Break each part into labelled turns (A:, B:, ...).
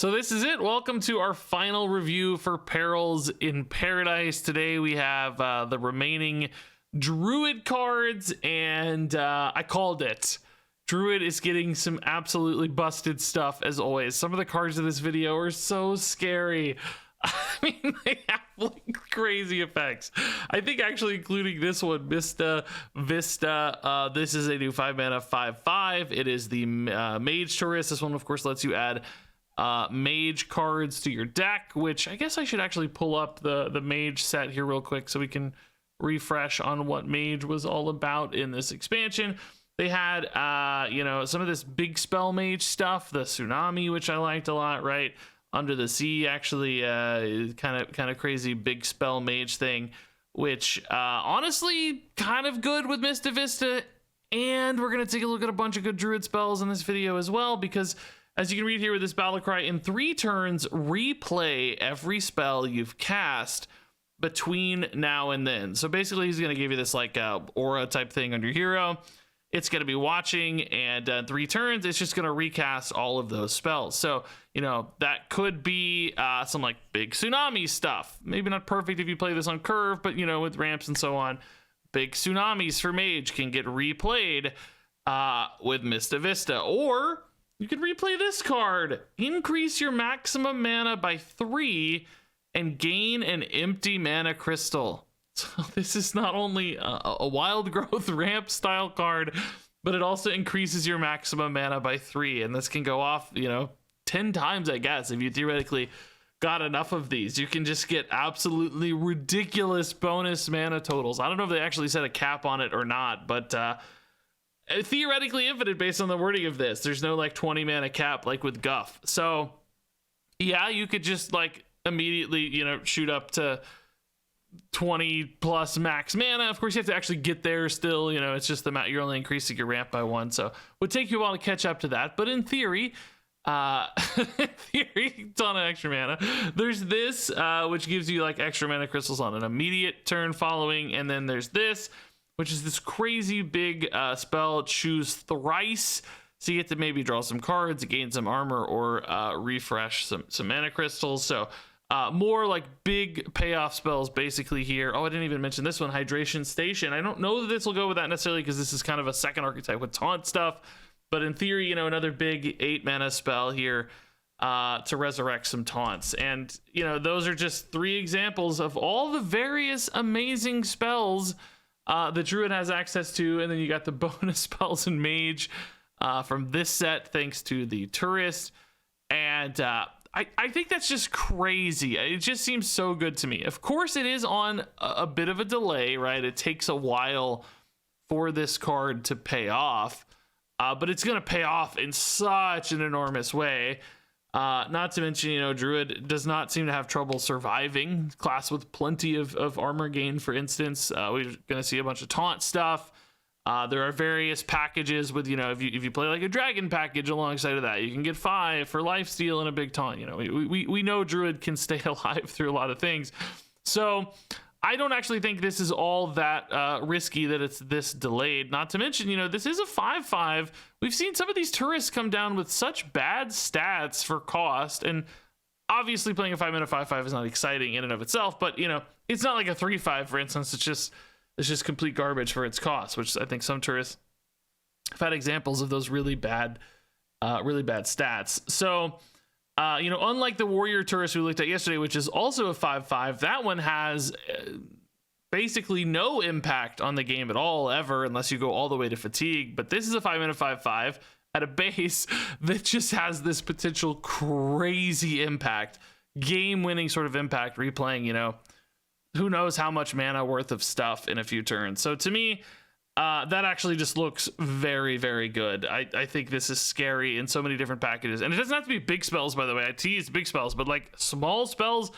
A: So this is it. Welcome to our final review for Perils in Paradise. Today we have the remaining Druid cards, and I called it. Druid is getting some absolutely busted stuff as always. Some of the cards in this video are so scary. I mean, they have like crazy effects. I think actually including this one, Vista. This is a new 5-mana 5/5. It is the Mage Tourist. This one, of course, lets you add mage cards to your deck, which I guess I should actually pull up the mage set here real quick so we can refresh on what mage was all about in this expansion. They had some of this big spell mage stuff, the tsunami, which I liked a lot, right? Under the Sea, actually kind of crazy big spell mage thing, which honestly kind of good with Mista Vista. And we're gonna take a look at a bunch of good Druid spells in this video as well, because as you can read here with this battle cry, in 3 turns, replay every spell you've cast between now and then. So basically, he's going to give you this like aura type thing on your hero. It's going to be watching, and 3 turns, it's just going to recast all of those spells. So, you know, that could be some like big tsunami stuff. Maybe not perfect if you play this on curve, but, you know, with ramps and so on. Big tsunamis for mage can get replayed with Mista Vista. Or you can replay this card. Increase your maximum mana by 3 and gain an empty mana crystal. So this is not only a wild growth ramp style card, but it also increases your maximum mana by 3. And this can go off, 10 times, I guess, if you theoretically got enough of these. You can just get absolutely ridiculous bonus mana totals. I don't know if they actually set a cap on it or not, but theoretically infinite based on the wording of this. There's no like 20 mana cap like with Guff. So yeah, you could just like immediately shoot up to 20 plus max mana. Of course you have to actually get there still. It's just the amount, you're only increasing your ramp by 1, so it would take you a while to catch up to that. But in theory, ton of extra mana. There's this which gives you like extra mana crystals on an immediate turn following, and then there's this, which is this crazy big spell, choose thrice. So you get to maybe draw some cards, gain some armor, or refresh some mana crystals. So more like big payoff spells basically here. Oh, I didn't even mention this one, Hydration Station. I don't know that this will go with that necessarily because this is kind of a second archetype with taunt stuff. But in theory, another big 8 mana spell here to resurrect some taunts. And, those are just 3 examples of all the various amazing spells the Druid has access to. And then you got the bonus spells and mage from this set thanks to the tourist. And I think that's just crazy. It just seems so good to me. Of course it is on a bit of a delay, right? It takes a while for this card to pay off, but it's going to pay off in such an enormous way. Not to mention, Druid does not seem to have trouble surviving. Class with plenty of armor gain, for instance. We're going to see a bunch of taunt stuff. There are various packages with, if you play like a dragon package alongside of that, you can get 5 for lifesteal and a big taunt. We know Druid can stay alive through a lot of things. So I don't actually think this is all that risky that it's this delayed. Not to mention, this is a 5/5. We've seen some of these tourists come down with such bad stats for cost, and obviously playing a 5-mana 5/5 is not exciting in and of itself, but it's not like a 3/5, for instance. It's just complete garbage for its cost, which I think some tourists have had examples of those really bad stats. So unlike the warrior tourist we looked at yesterday, which is also a 5/5, that one has basically no impact on the game at all ever, unless you go all the way to fatigue. But this is a 5-mana 5/5 at a base that just has this potential crazy impact, game-winning sort of impact, replaying, who knows how much mana worth of stuff in a few turns. So to me, that actually just looks very, very good. I think this is scary in so many different packages. And it doesn't have to be big spells, by the way. I teased big spells, but like small spells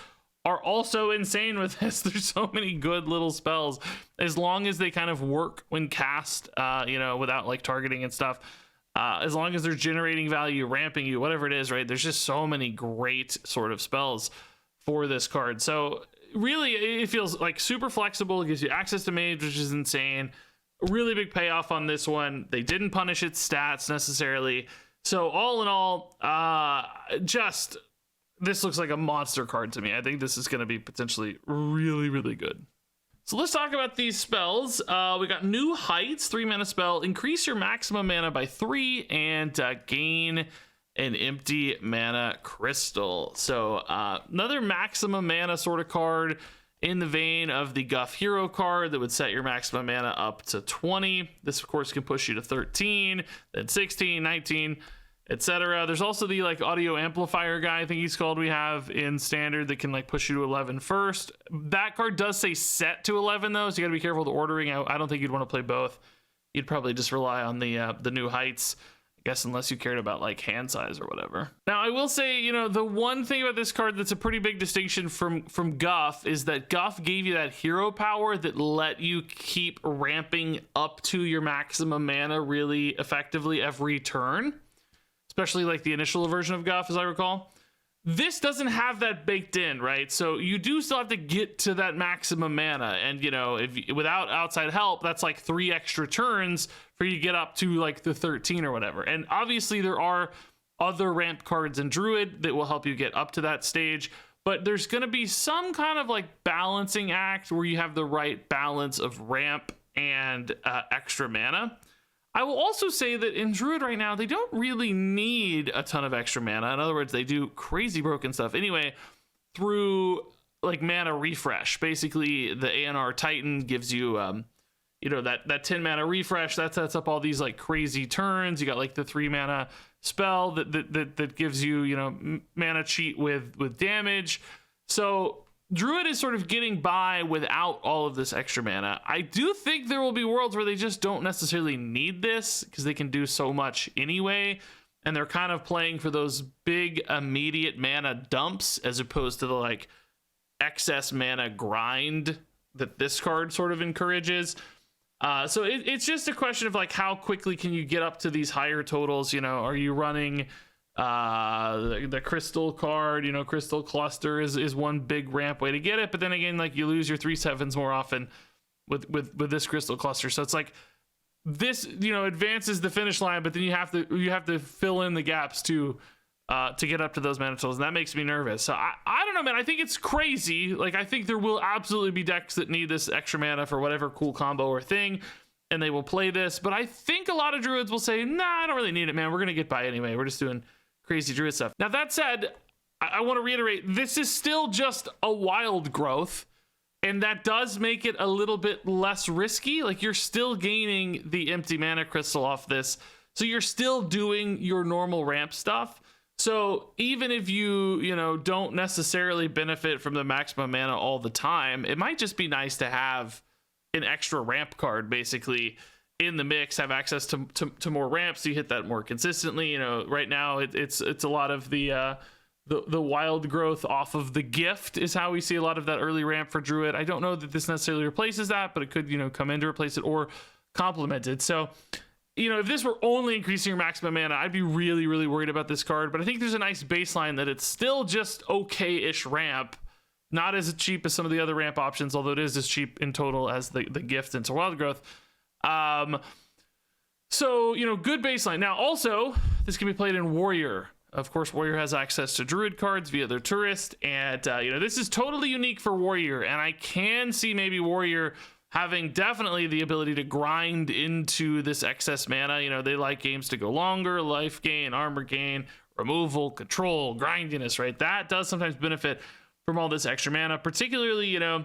A: are also insane with this. There's so many good little spells, as long as they kind of work when cast, without like targeting and stuff. As long as they're generating value, ramping you, whatever it is, right? There's just so many great sort of spells for this card. So really, it feels like super flexible. It gives you access to mage, which is insane. Really big payoff on this one. They didn't punish its stats necessarily. So all in all, just this looks like a monster card to me. I think this is going to be potentially really, really good. So let's talk about these spells. We got New Heights, 3-mana spell. Increase your maximum mana by 3 and gain an empty mana crystal. So another maximum mana sort of card in the vein of the Guff Hero card that would set your maximum mana up to 20. This, of course, can push you to 13, then 16, 19, etc. There's also the like audio amplifier guy, I think he's called, we have in standard that can like push you to 11 first. That card does say set to 11 though, so you gotta be careful with the ordering. I don't think you'd want to play both. You'd probably just rely on the New Heights, I guess, unless you cared about like hand size or whatever. Now I will say, you know, the one thing about this card that's a pretty big distinction from Guff is that Guff gave you that hero power that let you keep ramping up to your maximum mana really effectively every turn, especially like the initial version of Guff, as I recall. This doesn't have that baked in, right? So you do still have to get to that maximum mana, and you know, if without outside help, that's like 3 extra turns for you to get up to like the 13 or whatever. And obviously there are other ramp cards in Druid that will help you get up to that stage, but there's going to be some kind of like balancing act where you have the right balance of ramp and extra mana. I will also say that in Druid right now, they don't really need a ton of extra mana. In other words, they do crazy broken stuff anyway through like mana refresh. Basically, the ANR Titan gives you, you know, that 10 mana refresh that sets up all these like crazy turns. You got like the 3 mana spell that gives you, you know, mana cheat with damage. So Druid is sort of getting by without all of this extra mana. I do think there will be worlds where they just don't necessarily need this because they can do so much anyway, and they're kind of playing for those big immediate mana dumps as opposed to the like excess mana grind that this card sort of encourages. So it's just a question of like how quickly can you get up to these higher totals. You know, are you running the crystal card? You know, crystal cluster is one big ramp way to get it, but then again, like you lose your 3/7s more often with this crystal cluster. So it's like this, you know, advances the finish line, but then you have to fill in the gaps to get up to those mana totals, and that makes me nervous. So I don't know, man. I think it's crazy. Like, I think there will absolutely be decks that need this extra mana for whatever cool combo or thing, and they will play this. But I think a lot of Druids will say, nah, I don't really need it, man. We're gonna get by anyway. We're just doing crazy Druid stuff. Now, that said, I want to reiterate, this is still just a wild growth, and that does make it a little bit less risky. Like, you're still gaining the empty mana crystal off this, so you're still doing your normal ramp stuff. So even if you know, don't necessarily benefit from the maximum mana all the time, it might just be nice to have an extra ramp card basically in the mix, have access to more ramps, so you hit that more consistently. You know, right now it's a lot of the wild growth off of the gift is how we see a lot of that early ramp for Druid. I don't know that this necessarily replaces that, but it could, you know, come in to replace it or complement it. So, you know, if this were only increasing your maximum mana, I'd be really, really worried about this card. But I think there's a nice baseline that it's still just okay-ish ramp, not as cheap as some of the other ramp options, although it is as cheap in total as the gift into wild growth. So, you know, good baseline. Now, also, this can be played in Warrior. Of course, Warrior has access to Druid cards via their Tourist, and, you know, this is totally unique for Warrior, and I can see maybe Warrior having definitely the ability to grind into this excess mana. You know, they like games to go longer, life gain, armor gain, removal, control, grindiness, right? That does sometimes benefit from all this extra mana, particularly, you know,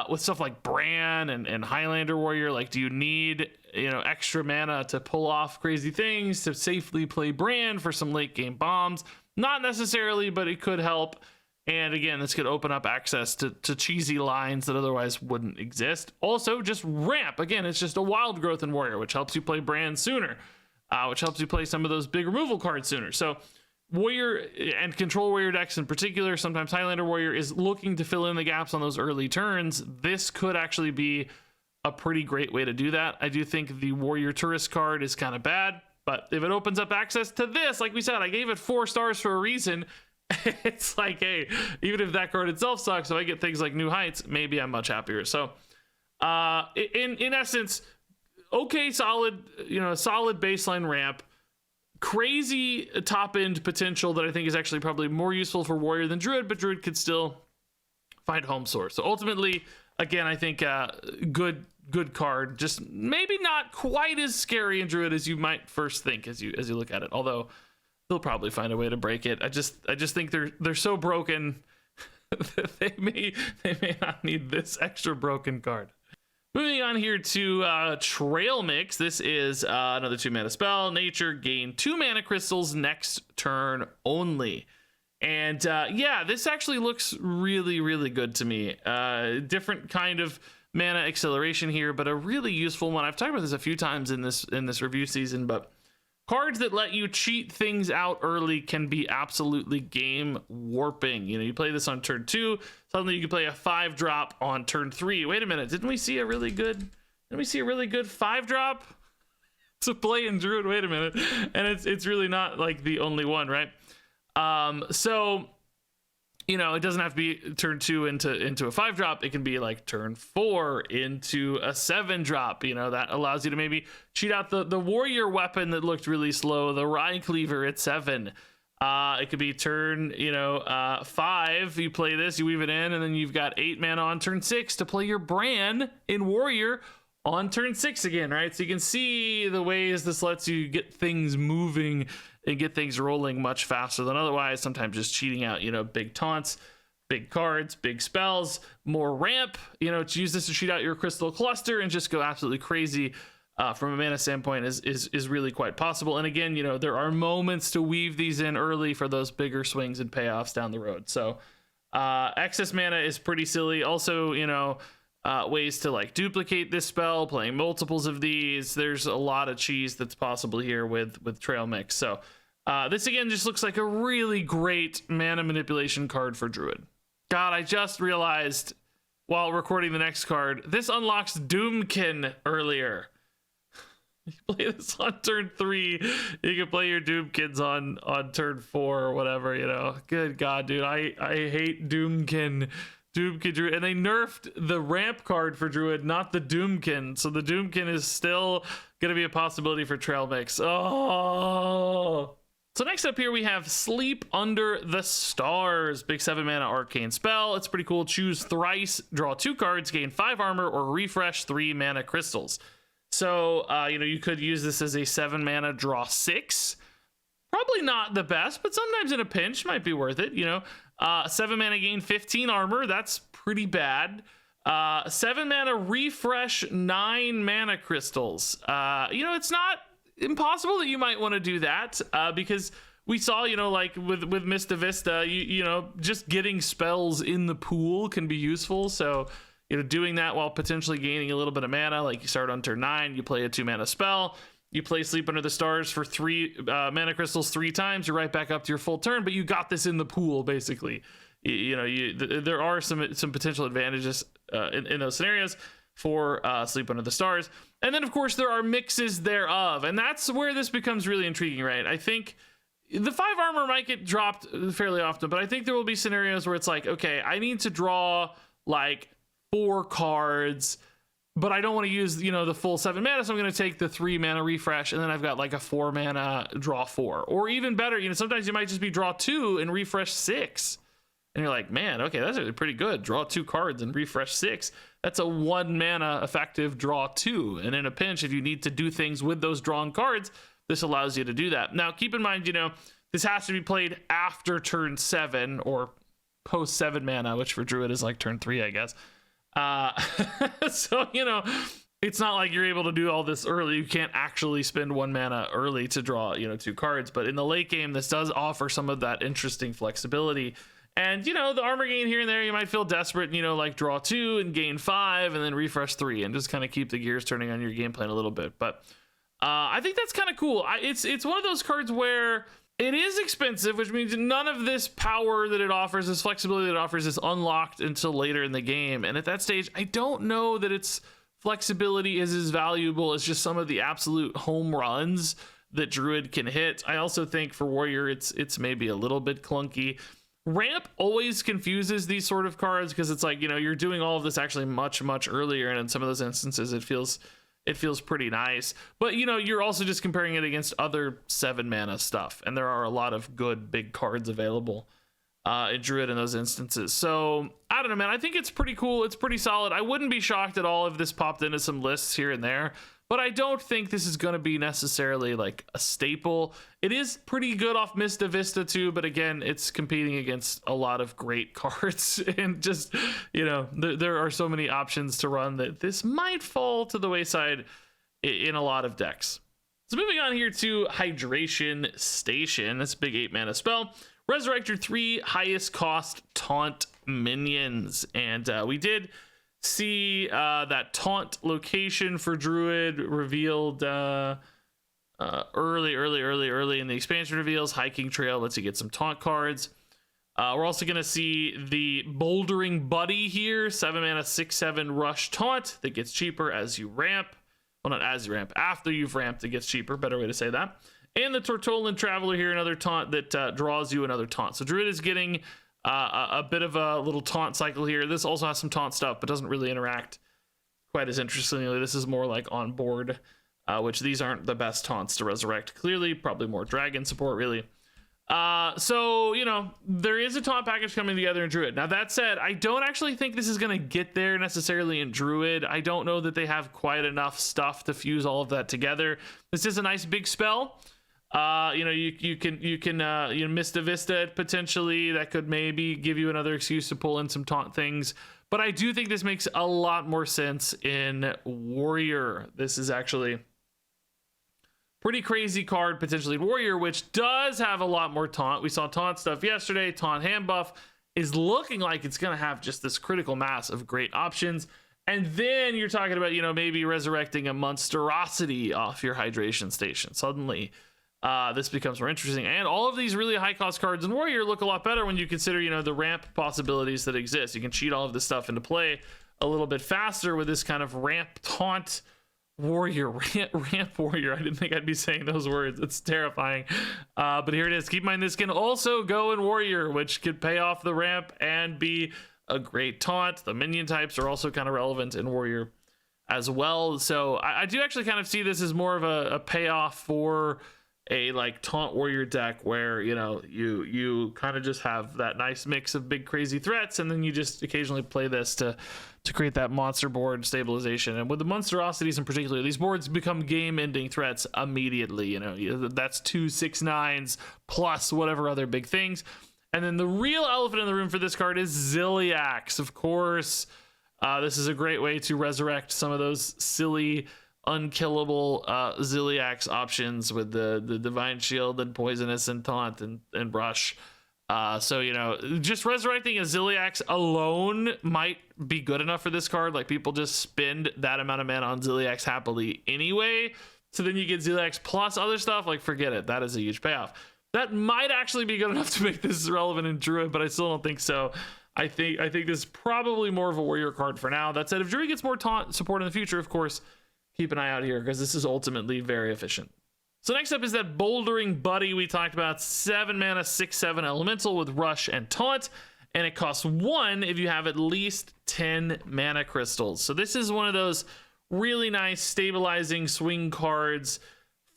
A: with stuff like Bran and Highlander Warrior. Like, do you need, you know, extra mana to pull off crazy things to safely play Bran for some late game bombs? Not necessarily, but it could help. And again, this could open up access to cheesy lines that otherwise wouldn't exist. Also, just ramp. Again, it's just a wild growth in Warrior, which helps you play Bran sooner, which helps you play some of those big removal cards sooner. So Warrior and Control Warrior decks in particular, sometimes Highlander Warrior, is looking to fill in the gaps on those early turns. This could actually be a pretty great way to do that. I do think the Warrior Tourist card is kind of bad, but if it opens up access to this, like we said, I gave it 4 stars for a reason. It's like, hey, even if that card itself sucks, if I get things like New Heights, maybe I'm much happier. So in essence, okay, solid, you know, solid baseline ramp, crazy top end potential that I think is actually probably more useful for Warrior than Druid, but Druid could still find home source. So ultimately, again, I think good card, just maybe not quite as scary in Druid as you might first think as you look at it. Although they'll probably find a way to break it. I just think they're so broken that they may not need this extra broken card. Moving on here to Trail Mix. This is another 2-mana spell. Nature, gain 2 mana crystals next turn only. And yeah, this actually looks really, really good to me. Different kind of mana acceleration here, but a really useful one. I've talked about this a few times in this review season, but cards that let you cheat things out early can be absolutely game warping. You know, you play this on turn 2, suddenly you can play a 5-drop on turn 3. Wait a minute, didn't we see a really good 5-drop to play in Druid? Wait a minute. And it's really not like the only one, right? So, you know, it doesn't have to be turn 2 into a 5-drop. It can be like turn 4 into a 7-drop. You know, that allows you to maybe cheat out the warrior weapon that looked really slow, the Rye Cleaver at 7. It could be turn, 5. You play this, you weave it in, and then you've got 8 mana on turn 6 to play your Bran in warrior on turn 6 again, right? So you can see the ways this lets you get things moving and get things rolling much faster than otherwise. Sometimes just cheating out, big taunts, big cards, big spells, more ramp, to use this to cheat out your crystal cluster and just go absolutely crazy from a mana standpoint is really quite possible. And again, there are moments to weave these in early for those bigger swings and payoffs down the road. So excess mana is pretty silly. Also, ways to like duplicate this spell, playing multiples of these. There's a lot of cheese that's possible here with Trail Mix. So this again just looks like a really great mana manipulation card for Druid. God, I just realized while recording the next card, this unlocks Doomkin earlier. You play this on turn 3, you can play your Doomkins on turn 4 or whatever, Good God, dude, I hate Doomkin Druid, and they nerfed the ramp card for Druid, not the Doomkin. So the Doomkin is still gonna be a possibility for Trail Mix. Oh. So next up here we have Sleep Under the Stars, big 7-mana arcane spell. It's pretty cool. Choose thrice, draw 2 cards, gain 5 armor, or refresh 3 mana crystals. So you could use this as a 7-mana draw 6. Probably not the best, but sometimes in a pinch might be worth it. 7 mana gain 15 armor, that's pretty bad. 7 mana refresh 9 mana crystals. It's not impossible that you might want to do that because we saw, like with Mista Vista, just getting spells in the pool can be useful. So, doing that while potentially gaining a little bit of mana, like you start on turn 9, you play a 2-mana spell. You play Sleep Under the Stars for 3 mana crystals 3 times. You're right back up to your full turn, but you got this in the pool, basically. There are some potential advantages in those scenarios for Sleep Under the Stars. And then, of course, there are mixes thereof. And that's where this becomes really intriguing, right? I think the 5 armor might get dropped fairly often, but I think there will be scenarios where it's like, okay, I need to draw like 4 cards, but I don't want to use, the full 7 mana, so I'm going to take the 3 mana refresh, and then I've got like a 4 mana draw 4. Or even better, sometimes you might just be draw 2 and refresh 6. And you're like, man, okay, that's actually pretty good. Draw 2 cards and refresh 6. That's a 1 mana effective draw 2. And in a pinch, if you need to do things with those drawn cards, this allows you to do that. Now, keep in mind, this has to be played after turn 7 or post 7 mana, which for Druid is like turn 3, I guess. So it's not like you're able to do all this early. You can't actually spend 1 mana early to draw 2 cards, but in the late game this does offer some of that interesting flexibility. And the armor gain here and there, you might feel desperate, like draw 2 and gain 5 and then refresh 3 and just kind of keep the gears turning on your game plan a little bit. But I think that's kind of cool. It's one of those cards where it is expensive, which means none of this power that it offers, this flexibility that it offers, is unlocked until later in the game. And at that stage, I don't know that its flexibility is as valuable as just some of the absolute home runs that Druid can hit. I also think for Warrior, it's maybe a little bit clunky. Ramp always confuses these sort of cards because it's like, you're doing all of this actually much, much earlier. And in some of those instances, it feels it feels pretty nice. But you know, you're also just comparing it against other 7 mana stuff, and there are a lot of good big cards available in Druid in those instances. So I don't know, man. I think it's pretty cool. It's pretty solid. I wouldn't be shocked at all if this popped into some lists here and there, but I don't think this is going to be necessarily like a staple. It is pretty good off Mista Vista too, but again, it's competing against a lot of great cards, and just, you know, there are so many options to run that this might fall to the wayside in a lot of decks. So moving on here to Hydration Station. That's a big 8 mana spell. Resurrect your 3 highest cost taunt minions. And we did see that taunt location for Druid revealed early in the expansion reveals. Hiking Trail lets you get some taunt cards. We're also going to see the Bouldering Buddy here. 7 mana, 6/7 rush taunt that gets cheaper as you ramp. Well, not as you ramp. After you've ramped, it gets cheaper. Better way to say that. And the Tortolan Traveler here, another taunt that draws you another taunt. So Druid is getting a bit of a little taunt cycle here. This also has some taunt stuff, but doesn't really interact quite as interestingly. This is more like on board, which these aren't the best taunts to resurrect. Clearly, probably more dragon support, really. So, you know, there is a taunt package coming together in Druid. Now, that said, I don't actually think this is going to get there necessarily in Druid. I don't know that they have quite enough stuff to fuse all of that together. This is a nice big spell. You know, you can Mista Vista it potentially. That could maybe give you another excuse to pull in some taunt things. But I do think this makes a lot more sense in Warrior. This is actually pretty crazy card potentially in Warrior, which does have a lot more taunt. We saw taunt stuff yesterday. Taunt hand buff is looking like it's going to have just this critical mass of great options. And then you're talking about, you know, maybe resurrecting a monstrosity off your Hydration Station. Suddenly, this becomes more interesting. And all of these really high cost cards in Warrior look a lot better when you consider, you know, the ramp possibilities that exist. You can cheat all of this stuff into play a little bit faster with this kind of ramp taunt Warrior, ramp Warrior. I didn't think I'd be saying those words. It's terrifying. But here it is. Keep in mind, this can also go in Warrior, which could pay off the ramp and be a great taunt. The minion types are also kind of relevant in Warrior as well. So I do actually kind of see this as more of a payoff for a like taunt Warrior deck where, you know, you kind of just have that nice mix of big crazy threats, and then you just occasionally play this to create that monster board stabilization. And with the monstrosities in particular, these boards become game ending threats immediately. You know, that's 2 6/9s plus whatever other big things. And then the real elephant in the room for this card is Ziliax. Of course, this is a great way to resurrect some of those silly unkillable Ziliax options with the Divine Shield and Poisonous and Taunt and Brush. So, you know, just resurrecting a Ziliax alone might be good enough for this card. Like, people just spend that amount of mana on Ziliax happily anyway. So then you get Ziliax plus other stuff. Like, forget it. That is a huge payoff. That might actually be good enough to make this relevant in Druid, but I still don't think so. I think this is probably more of a Warrior card for now. That said, if Druid gets more taunt support in the future, of course, keep an eye out here, because this is ultimately very efficient. So next up is that Bouldering Buddy we talked about. 7 mana, 6/7 elemental with rush and taunt, and it costs 1 if you have at least 10 mana crystals. So this is one of those really nice stabilizing swing cards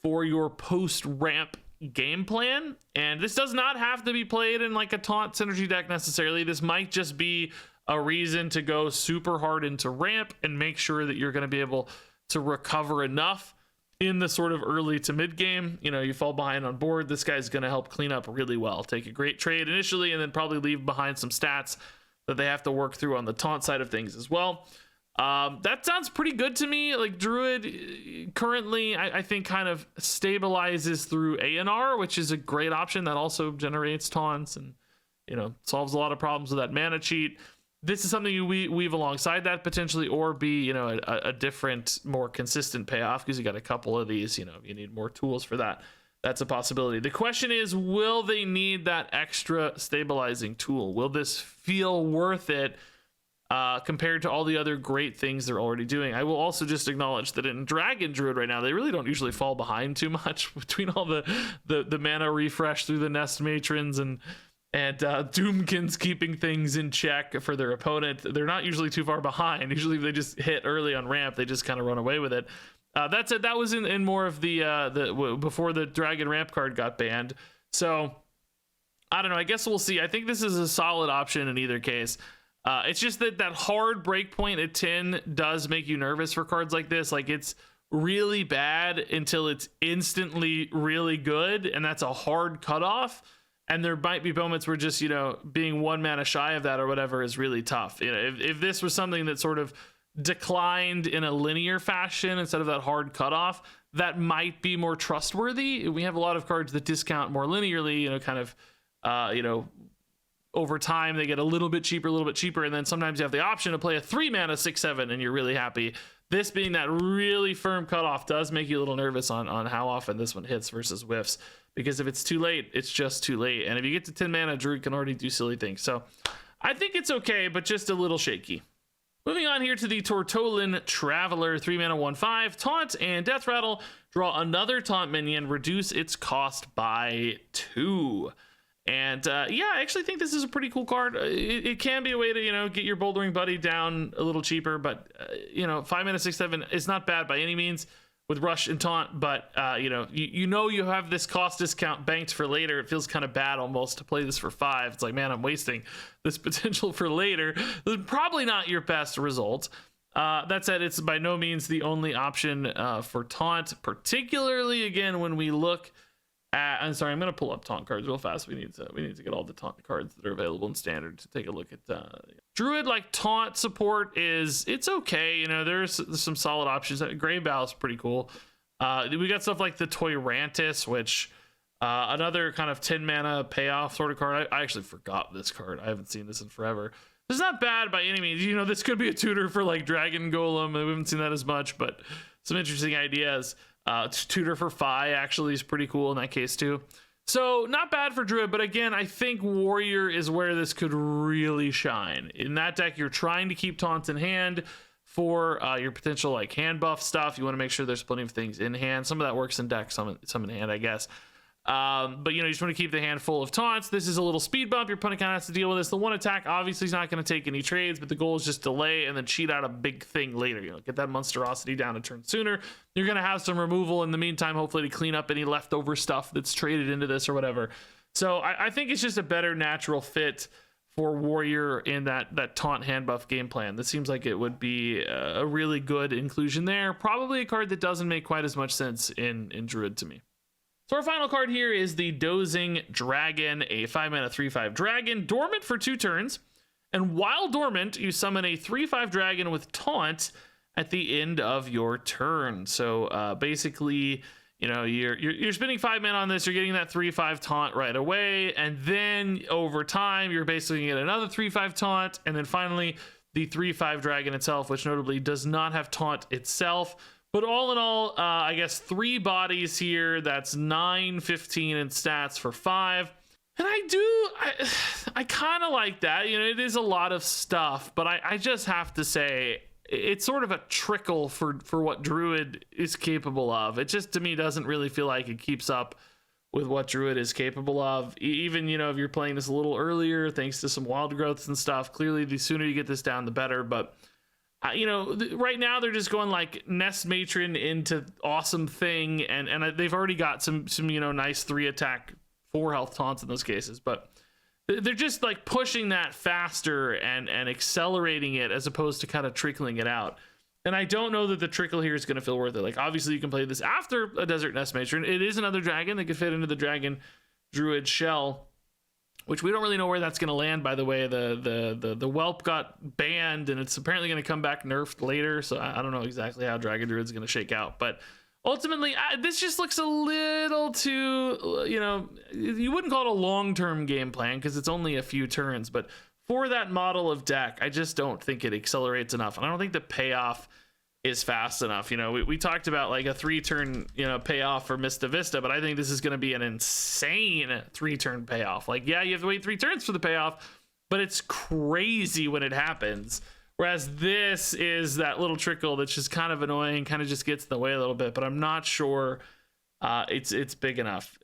A: for your post ramp game plan. And this does not have to be played in like a taunt synergy deck necessarily. This might just be a reason to go super hard into ramp and make sure that you're going to be able to recover enough in the sort of early to mid game. You know, you fall behind on board, this guy's going to help clean up really well. Take a great trade initially, and then probably leave behind some stats that they have to work through on the taunt side of things as well. That sounds pretty good to me. Like, Druid currently, I think, kind of stabilizes through ANR, which is a great option that also generates taunts and, you know, solves a lot of problems with that mana cheat. This is something you weave alongside that potentially, or be, you know, a different, more consistent payoff, because you got a couple of these, you know, you need more tools for that. That's a possibility. The question is, will they need that extra stabilizing tool? Will this feel worth it compared to all the other great things they're already doing? I will also just acknowledge that in Dragon Druid right now, they really don't usually fall behind too much between all the mana refresh through the Nest Matrons and Doomkins keeping things in check for their opponent. They're not usually too far behind. Usually if they just hit early on ramp, they just kind of run away with it. That's it. That was in more of the before the Dragon Ramp card got banned. So I don't know. I guess we'll see. I think this is a solid option in either case. It's just that hard breakpoint at 10 does make you nervous for cards like this. Like, it's really bad until it's instantly really good, and that's a hard cutoff. And there might be moments where just, being 1 mana shy of that or whatever is really tough. If this was something that sort of declined in a linear fashion instead of that hard cutoff, that might be more trustworthy. We have a lot of cards that discount more linearly, over time they get a little bit cheaper, and then sometimes you have the option to play a 3 mana 6/7 and you're really happy. This being that really firm cutoff does make you a little nervous on how often this one hits versus whiffs, because if it's too late, it's just too late. And if you get to 10 mana, Druid can already do silly things. So I think it's okay, but just a little shaky. Moving on here to the Tortolin Traveler, 3 mana 1/5, Taunt and Death Rattle. Draw another Taunt minion, reduce its cost by 2. And yeah, I actually think this is a pretty cool card. It can be a way to, get your Bouldering Buddy down a little cheaper, but 5 mana 6/7 is not bad by any means with Rush and Taunt. But you have this cost discount banked for later. It feels kind of bad almost to play this for 5. It's like, man, I'm wasting this potential for later. This is probably not your best result. That said, it's by no means the only option for Taunt, particularly again when we look. I'm sorry, I'm going to pull up Taunt cards real fast. We need to get all the Taunt cards that are available in Standard to take a look at. Druid, like, Taunt support it's okay. There's some solid options. Grave Bow is pretty cool. We got stuff like the Toyrantis, which another kind of 10 mana payoff sort of card. I actually forgot this card. I haven't seen this in forever. It's not bad by any means. This could be a tutor for like Dragon Golem. We haven't seen that as much, but some interesting ideas. Tutor for Fi actually is pretty cool in that case too. So not bad for Druid, but again, I think Warrior is where this could really shine. In that deck, you're trying to keep Taunts in hand for your potential like hand buff stuff. You want to make sure there's plenty of things in hand. Some of that works in deck, some in hand, I guess. But you just want to keep the hand full of Taunts. This is a little speed bump. Your opponent kind of has to deal with this. The one attack obviously is not going to take any trades, but the goal is just delay and then cheat out a big thing later. Get that monstrosity down a turn sooner. You're going to have some removal in the meantime, hopefully to clean up any leftover stuff that's traded into this or whatever. So I think it's just a better natural fit for Warrior in that Taunt hand buff game plan. This seems like it would be a really good inclusion there. Probably a card that doesn't make quite as much sense in Druid to me. So our final card here is the Dozing Dragon, a 5 mana 3/5 dragon, dormant for 2 turns. And while dormant, you summon a 3/5 dragon with Taunt at the end of your turn. So basically, you're spending 5 mana on this. You're getting that 3/5 Taunt right away, and then over time, you're basically getting another 3/5 Taunt, and then finally the 3/5 dragon itself, which notably does not have Taunt itself. But all in all, I guess 3 bodies here. That's 9/15 in stats for 5. And I kind of like that. It is a lot of stuff, but I just have to say it's sort of a trickle for what Druid is capable of. It just, to me, doesn't really feel like it keeps up with what Druid is capable of. Even, if you're playing this a little earlier, thanks to some wild growths and stuff, clearly the sooner you get this down, the better. But right now they're just going like Nest Matron into Awesome Thing, and they've already got some nice 3 attack 4 health taunts in those cases, but they're just like pushing that faster and accelerating it as opposed to kind of trickling it out. And I don't know that the trickle here is going to feel worth it. Like, obviously you can play this after a Desert Nest Matron. It is another dragon that could fit into the Dragon Druid shell, which we don't really know where that's going to land, by the way. The whelp got banned, and it's apparently going to come back nerfed later, so I don't know exactly how Dragon Druid's going to shake out. But ultimately, this just looks a little too, you wouldn't call it a long-term game plan because it's only a few turns, but for that model of deck, I just don't think it accelerates enough, and I don't think the payoff is fast enough. We talked about like a 3-turn, payoff for Mista Vista, but I think this is going to be an insane 3-turn payoff. Like, yeah, you have to wait 3 turns for the payoff, but it's crazy when it happens. Whereas this is that little trickle that's just kind of annoying, kind of just gets in the way a little bit, but I'm not sure it's big enough.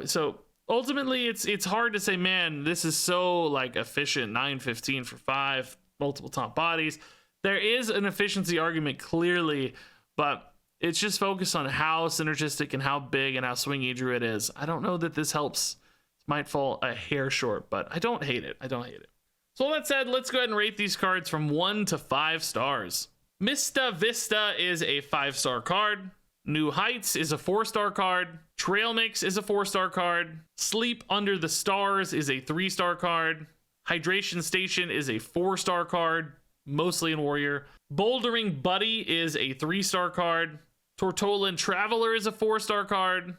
A: So ultimately it's hard to say, man, this is so like efficient, 9/15 for 5, multiple top bodies. There is an efficiency argument clearly, but It's just focused on how synergistic and how big and how swingy Druid is. I don't know that this helps. It might fall a hair short, but I don't hate it. I don't hate it. So all that said, let's go ahead and rate these cards from 1 to 5 stars. Mista Vista is a 5-star card. New Heights is a 4-star card. Trail Mix is a 4-star card. Sleep Under the Stars is a 3-star card. Hydration Station is a 4-star card, mostly in Warrior. Bouldering Buddy is a 3-star card. Tortolan Traveler is a 4-star card.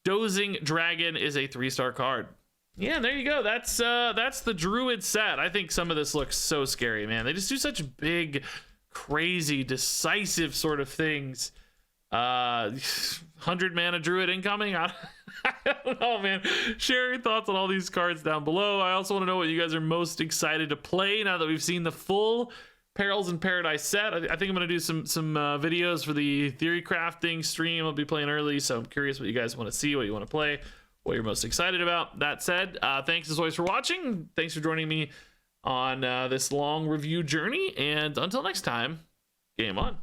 A: Dozing Dragon is a 3-star card. Yeah, there you go. That's the Druid set. I think some of this looks so scary, man. They just do such big, crazy, decisive sort of things. 100 mana Druid incoming. I don't know, man. Share your thoughts on all these cards down below. I also want to know what you guys are most excited to play now that we've seen the full Perils in Paradise set. I think I'm going to do some videos for the theory crafting stream. I'll be playing early, so I'm curious what you guys want to see, what you want to play, what you're most excited about. That said, thanks as always for watching. Thanks for joining me on this long review journey, and until next time, game on.